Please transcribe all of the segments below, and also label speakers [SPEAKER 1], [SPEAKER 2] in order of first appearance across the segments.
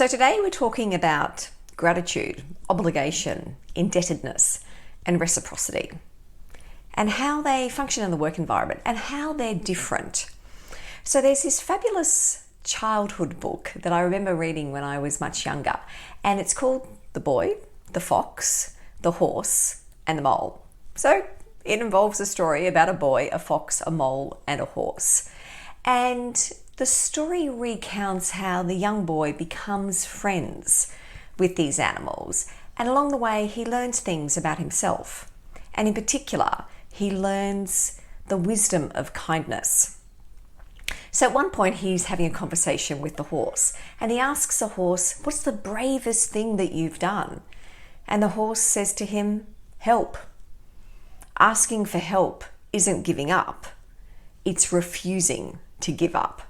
[SPEAKER 1] So today we're talking about gratitude, obligation, indebtedness, and reciprocity, and how they function in the work environment and how they're different. So there's this fabulous childhood book that I remember reading when I was much younger, and it's called The Boy, the Fox, the Horse, and the Mole. So it involves a story about a boy, a fox, a mole, and a horse. And the story recounts how the young boy becomes friends with these animals, and along the way he learns things about himself. And in particular, he learns the wisdom of kindness. So at one point he's having a conversation with the horse, and he asks the horse, "What's the bravest thing that you've done?" And the horse says to him, "Help." Asking for help isn't giving up, it's refusing to give up.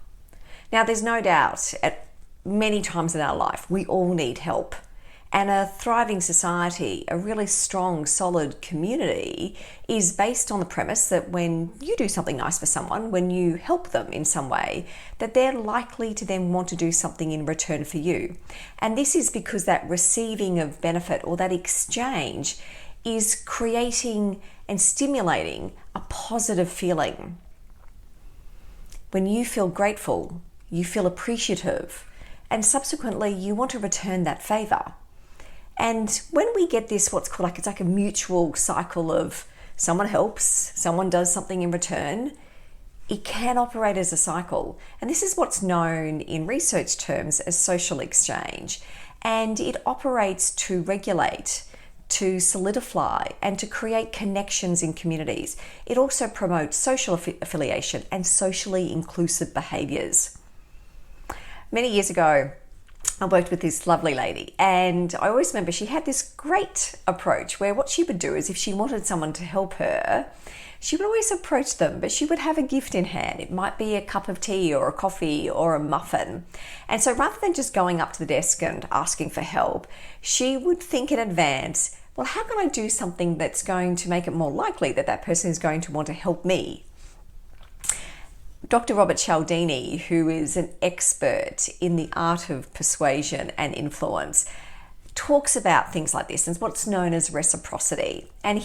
[SPEAKER 1] Now, there's no doubt at many times in our life, we all need help. And a thriving society, a really strong, solid community is based on the premise that when you do something nice for someone, when you help them in some way, that they're likely to then want to do something in return for you. And this is because that receiving of benefit or that exchange is creating and stimulating a positive feeling. When you feel grateful, you feel appreciative, and subsequently you want to return that favour. And when we get this, what's called it's like a mutual cycle of someone helps, someone does something in return, it can operate as a cycle. And this is what's known in research terms as social exchange. And it operates to regulate, to solidify, and to create connections in communities. It also promotes social affiliation and socially inclusive behaviours. Many years ago, I worked with this lovely lady, and I always remember she had this great approach where what she would do is if she wanted someone to help her, she would always approach them, but she would have a gift in hand. It might be a cup of tea or a coffee or a muffin. And so rather than just going up to the desk and asking for help, she would think in advance, well, how can I do something that's going to make it more likely that that person is going to want to help me? Dr. Robert Cialdini, who is an expert in the art of persuasion and influence, talks about things like this and what's known as reciprocity. And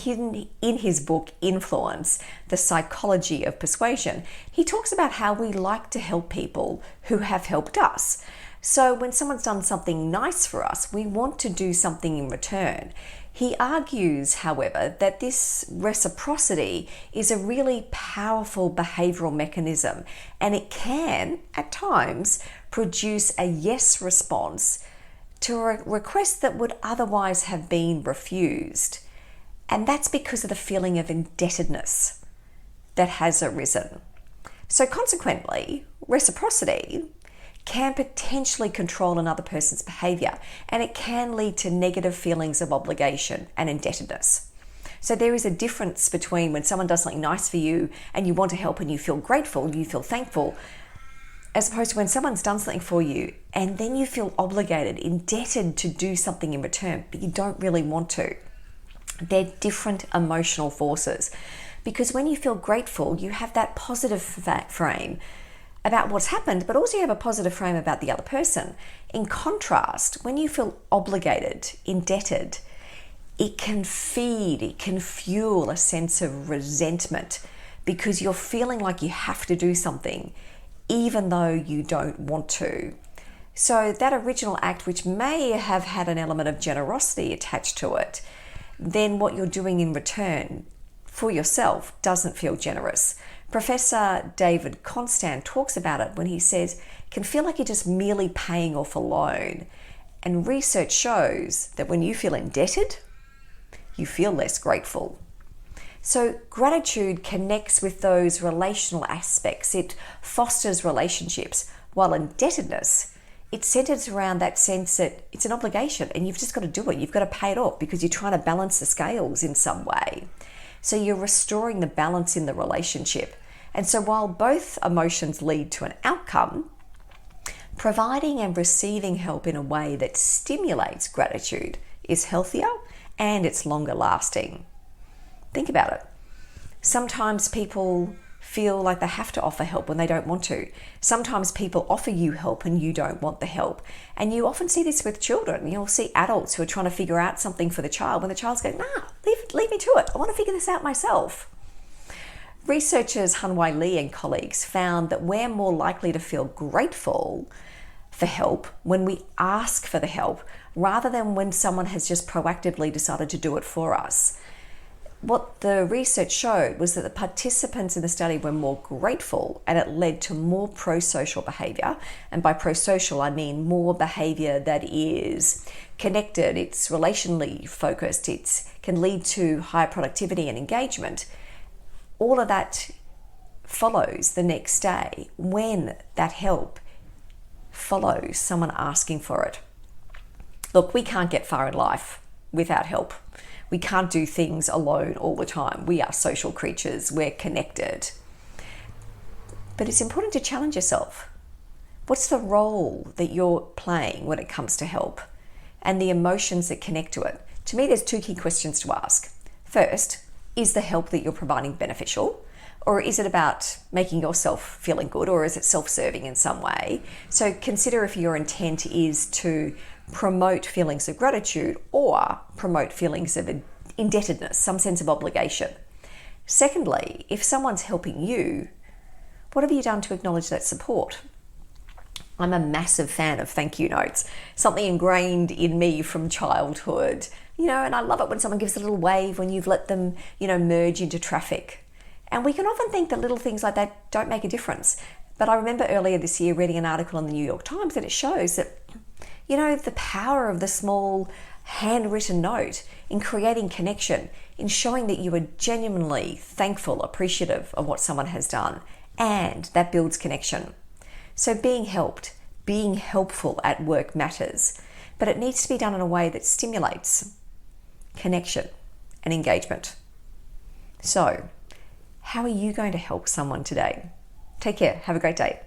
[SPEAKER 1] in his book, Influence, The Psychology of Persuasion, he talks about how we like to help people who have helped us. So when someone's done something nice for us, we want to do something in return. He argues, however, that this reciprocity is a really powerful behavioural mechanism, and it can, at times, produce a yes response to a request that would otherwise have been refused. And that's because of the feeling of indebtedness that has arisen. So consequently, reciprocity can potentially control another person's behaviour, and it can lead to negative feelings of obligation and indebtedness. So there is a difference between when someone does something nice for you and you want to help and you feel grateful, you feel thankful, as opposed to when someone's done something for you and then you feel obligated, indebted to do something in return, but you don't really want to. They're different emotional forces, because when you feel grateful, you have that positive frame about what's happened, but also you have a positive frame about the other person. In contrast, when you feel obligated, indebted, it can fuel a sense of resentment because you're feeling like you have to do something even though you don't want to. So that original act, which may have had an element of generosity attached to it, then what you're doing in return for yourself doesn't feel generous. Professor David Constant talks about it when he says it can feel like you're just merely paying off a loan. And research shows that when you feel indebted, you feel less grateful. So gratitude connects with those relational aspects. It fosters relationships, while indebtedness, it centers around that sense that it's an obligation and you've just got to do it. You've got to pay it off because you're trying to balance the scales in some way. So you're restoring the balance in the relationship. And so while both emotions lead to an outcome, providing and receiving help in a way that stimulates gratitude is healthier and it's longer lasting. Think about it. Sometimes people feel like they have to offer help when they don't want to. Sometimes people offer you help and you don't want the help. And you often see this with children. You'll see adults who are trying to figure out something for the child when the child's going, nah, leave me to it. I want to figure this out myself. Researchers Hanwei Lee and colleagues found that we're more likely to feel grateful for help when we ask for the help rather than when someone has just proactively decided to do it for us. What the research showed was that the participants in the study were more grateful, and it led to more pro-social behaviour. And by pro-social, I mean more behaviour that is connected, it's relationally focused, it can lead to higher productivity and engagement. All of that follows the next day when that help follows someone asking for it. Look, we can't get far in life without help. We can't do things alone all the time. We are social creatures. We're connected. But it's important to challenge yourself. What's the role that you're playing when it comes to help and the emotions that connect to it? To me, there's two key questions to ask. First, is the help that you're providing beneficial? Or is it about making yourself feeling good? Or is it self-serving in some way? So consider if your intent is to promote feelings of gratitude or promote feelings of indebtedness, some sense of obligation. Secondly, if someone's helping you, what have you done to acknowledge that support? I'm a massive fan of thank you notes, something ingrained in me from childhood, and I love it when someone gives a little wave when you've let them, merge into traffic. And we can often think that little things like that don't make a difference. But I remember earlier this year reading an article in the New York Times that it shows that the power of the small handwritten note in creating connection, in showing that you are genuinely thankful, appreciative of what someone has done, and that builds connection. So being helped, being helpful at work matters, but it needs to be done in a way that stimulates connection and engagement. So, how are you going to help someone today? Take care. Have a great day.